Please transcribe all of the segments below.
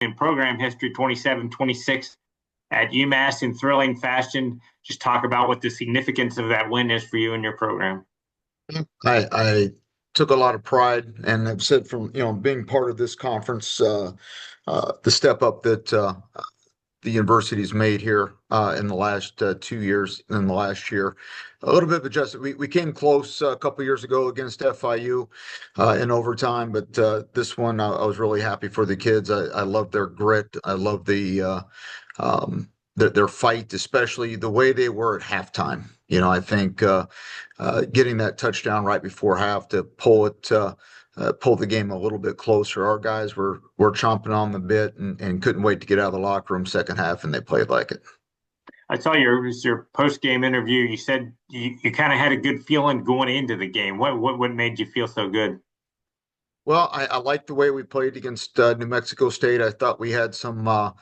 in program history, 27-26 at UMass in thrilling fashion. Just talk about what the significance of that win is for you and your program. I took a lot of pride, and I've said from being part of this conference, the step up that the university's made here in the last 2 years, in the last year. A little bit of adjustment. We came close a couple years ago against FIU in overtime, but this one I was really happy for the kids. I love their grit. I love their fight, especially the way they were at halftime. I think getting that touchdown right before half to pull the game a little bit closer. Our guys were chomping on the bit and couldn't wait to get out of the locker room second half, and they played like it. I saw your post game interview. You said you kind of had a good feeling going into the game. What made you feel so good? Well, I liked the way we played against New Mexico State. I thought we had some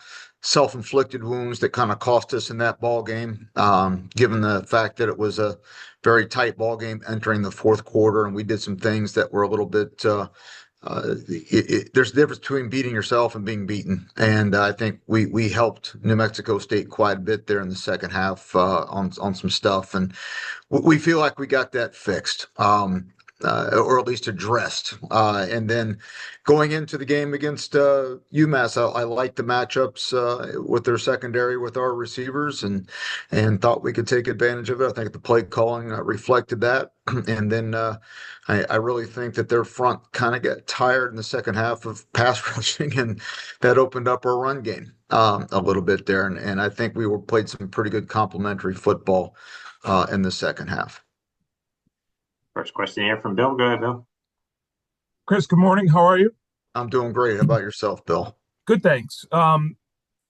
self-inflicted wounds that kind of cost us in that ball game, given the fact that it was a very tight ball game entering the fourth quarter, and we did some things that were a little bit. There's a difference between beating yourself and being beaten, and I think we helped New Mexico State quite a bit there in the second half on some stuff, and we feel like we got that fixed. Or at least addressed. And then going into the game against UMass, I liked the matchups with their secondary with our receivers, and thought we could take advantage of it. I think the play calling reflected that. And then I really think that their front kind of got tired in the second half of pass rushing, and that opened up our run game a little bit there. And I think we played some pretty good complementary football in the second half. First question here from Bill. Go ahead, Bill. Chris, good morning. How are you? I'm doing great. How about yourself, Bill? Good, thanks.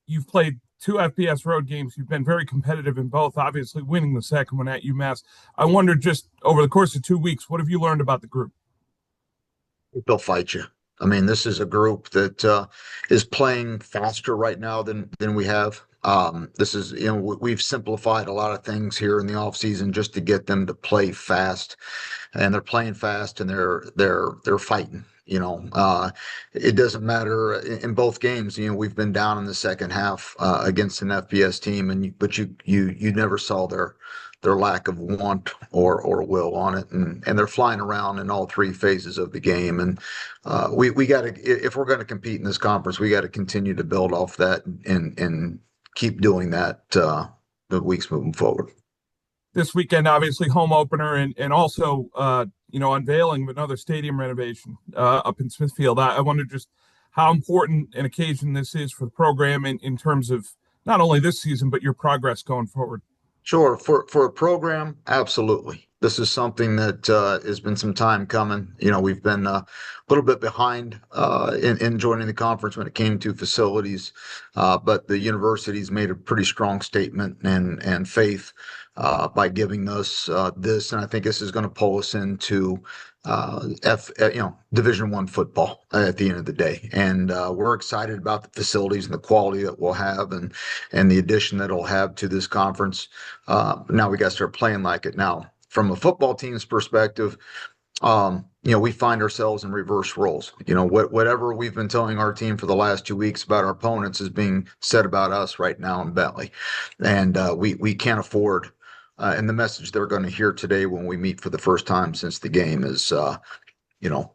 You've played two FBS road games. You've been very competitive in both, obviously winning the second one at UMass. I wonder, just over the course of 2 weeks, what have you learned about the group? They'll fight you. I mean, this is a group that is playing faster right now than we have. This is, we've simplified a lot of things here in the offseason just to get them to play fast, and they're playing fast, and they're fighting. It doesn't matter in both games. We've been down in the second half against an FBS team, but you never saw their lack of want or will on it, and they're flying around in all three phases of the game. And we got to, if we're going to compete in this conference, we got to continue to build off that and keep doing that the weeks moving forward. This weekend, obviously, home opener, and also unveiling of another stadium renovation up in Smithfield. I wonder just how important an occasion this is for the program in terms of not only this season but your progress going forward. Sure. For a program, absolutely. This is something that has been some time coming. We've been a little bit behind in joining the conference when it came to facilities, but the university's made a pretty strong statement and faith by giving us this, and I think this is going to pull us into Division I football at the end of the day. And we're excited about the facilities and the quality that we'll have, and the addition that it'll have to this conference. Now we got to start playing like it. Now, from a football team's perspective, we find ourselves in reverse roles. Whatever we've been telling our team for the last 2 weeks about our opponents is being said about us right now in Bentley, and we can't afford. And the message they're going to hear today when we meet for the first time since the game is, you don't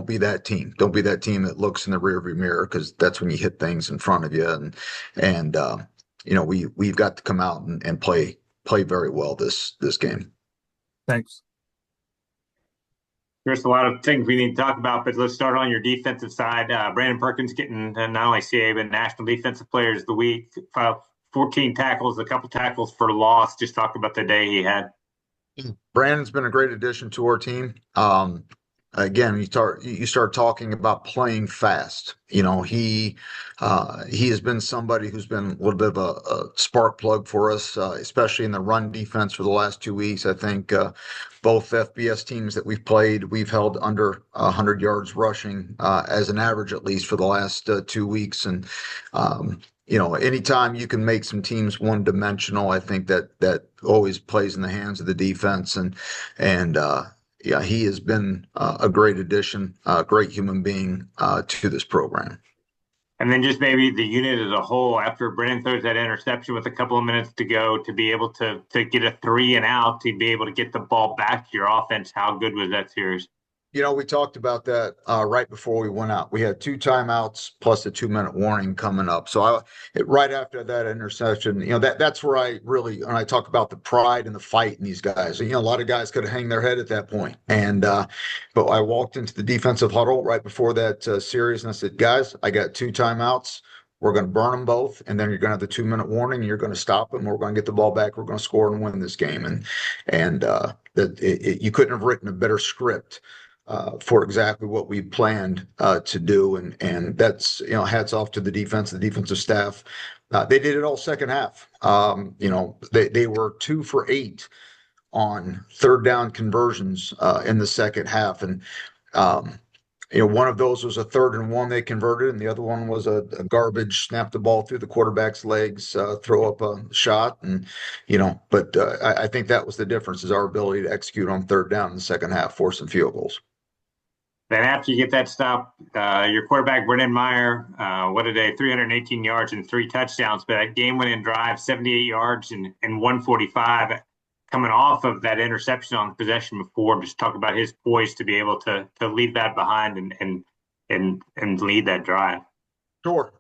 be that team. Don't be that team that looks in the rearview mirror, because that's when you hit things in front of you. And we've got to come out and play very well this game. Thanks. There's a lot of things we need to talk about, but let's start on your defensive side. Brandon Perkins getting not only CAA but National Defensive Players of the Week. 14 tackles, a couple tackles for loss. Just talk about the day he had. Brandon's been a great addition to our team. Again, you start talking about playing fast. He has been somebody who's been a little bit of a spark plug for us, especially in the run defense for the last 2 weeks. I think both FBS teams that we've played, we've held under 100 yards rushing as an average, at least for the last 2 weeks. And anytime you can make some teams one-dimensional, I think that always plays in the hands of the defense. And yeah, he has been a great addition, a great human being to this program. And then just maybe the unit as a whole, after Brennan throws that interception with a couple of minutes to go, to be able to get a 3-and-out, to be able to get the ball back to your offense, how good was that series? We talked about that right before we went out. We had 2 timeouts plus a 2-minute warning coming up. So right after that interception, that's where when I talk about the pride and the fight in these guys. A lot of guys could have hung their head at that point. But I walked into the defensive huddle right before that series, and I said, guys, I got 2 timeouts. We're going to burn them both, and then you're going to have the 2-minute warning. And you're going to stop them. We're going to get the ball back. We're going to score and win this game. You couldn't have written a better script for exactly what we planned to do, and that's hats off to the defensive staff. They did it all second half. They were 2 for 8 on third down conversions in the second half, and one of those was a 3rd-and-1 they converted, and the other one was a garbage, snap the ball through the quarterback's legs, throw up a shot, and But I think that was the difference, is our ability to execute on third down in the second half, force some field goals. Then after you get that stop, your quarterback, Brennan Meyer, what a day, 318 yards and 3 touchdowns. But that game-winning drive, 78 yards and 145, coming off of that interception on possession before. Just talk about his poise to be able to leave that behind and lead that drive. Sure.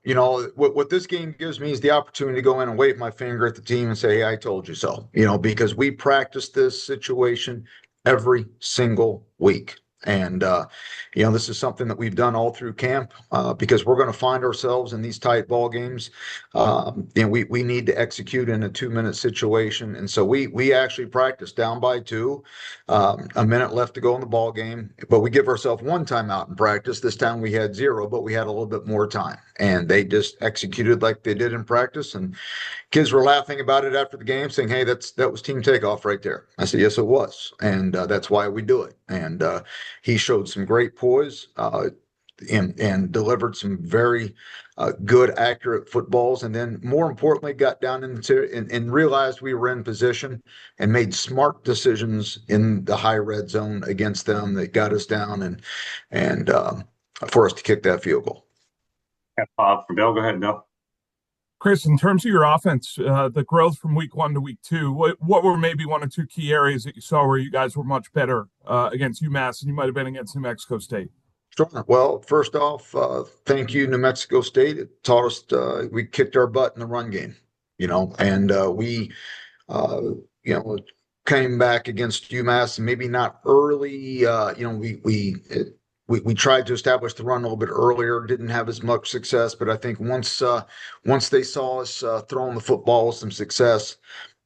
What this game gives me is the opportunity to go in and wave my finger at the team and say, hey, I told you so, because we practice this situation every single week. And, this is something that we've done all through camp because we're going to find ourselves in these tight ball games. We need to execute in a 2-minute situation. And so we actually practice down by 2, a minute left to go in the ball game, but we give ourselves 1 timeout in practice. This time we had 0, but we had a little bit more time, and they just executed like they did in practice. And kids were laughing about it after the game, saying, hey, that was team takeoff right there. I said, yes, it was. And that's why we do it. And he showed some great poise and delivered some very good, accurate footballs. And then more importantly, got down into and realized we were in position and made smart decisions in the high red zone against them that got us down and for us to kick that field goal. For Bill, go ahead, Bill. Chris, in terms of your offense, the growth from week 1 to week 2, what were maybe 1 or 2 key areas that you saw where you guys were much better against UMass than you might have been against New Mexico State? Sure. Well, first off, thank you, New Mexico State. It taught us we kicked our butt in the run game, and we came back against UMass, and maybe not early. We tried to establish the run a little bit earlier, didn't have as much success, but I think once they saw us throwing the football with some success,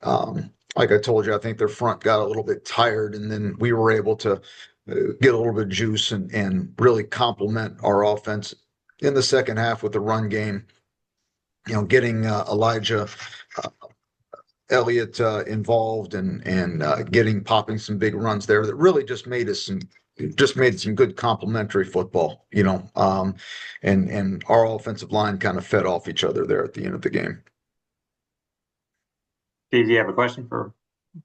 like I told you, I think their front got a little bit tired, and then we were able to get a little bit of juice and really complement our offense in the second half with the run game. Getting Elijah Elliott involved and popping some big runs there that really just made some good complementary football, and our offensive line kind of fed off each other there at the end of the game. Steve, do you have a question for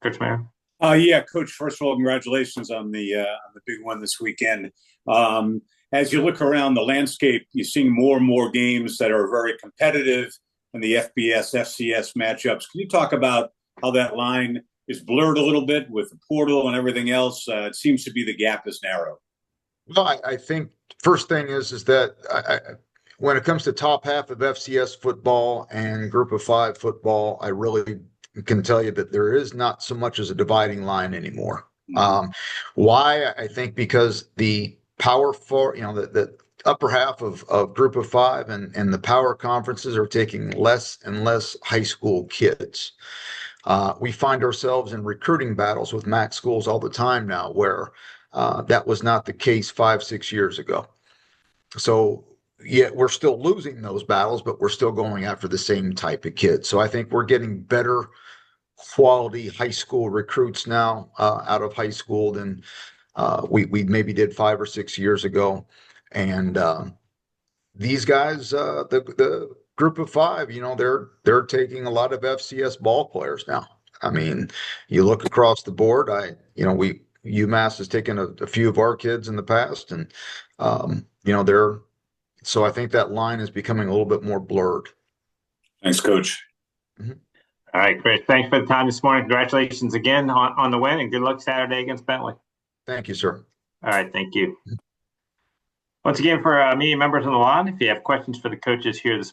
Coach Mayer? Yeah, Coach. First of all, congratulations on the big one this weekend. As you look around the landscape, you're seeing more and more games that are very competitive in the FBS, FCS matchups. Can you talk about how that line is blurred a little bit with the portal and everything else? It seems to be the gap is narrow. Well, I think first thing is that when it comes to top half of FCS football and Group of 5 football, I really can tell you that there is not so much as a dividing line anymore. Why? I think because the Power 4, the upper half of Group of 5 and the power conferences are taking less and less high school kids. We find ourselves in recruiting battles with MAC schools all the time now, where that was not the case 5-6 years ago. So yeah, we're still losing those battles, but we're still going after the same type of kids. So I think we're getting better quality high school recruits now out of high school than we maybe did 5 or 6 years ago. And these guys, the Group of 5, they're taking a lot of FCS ball players now. I mean, you look across the board. UMass has taken a few of our kids in the past, and so I think that line is becoming a little bit more blurred. Thanks, Coach. Mhm. All right, Chris, thanks for the time this morning. Congratulations again on the win, and good luck Saturday against Bentley. Thank you, sir. All right, thank you. Once again, for media members on the line, if you have questions for the coaches here this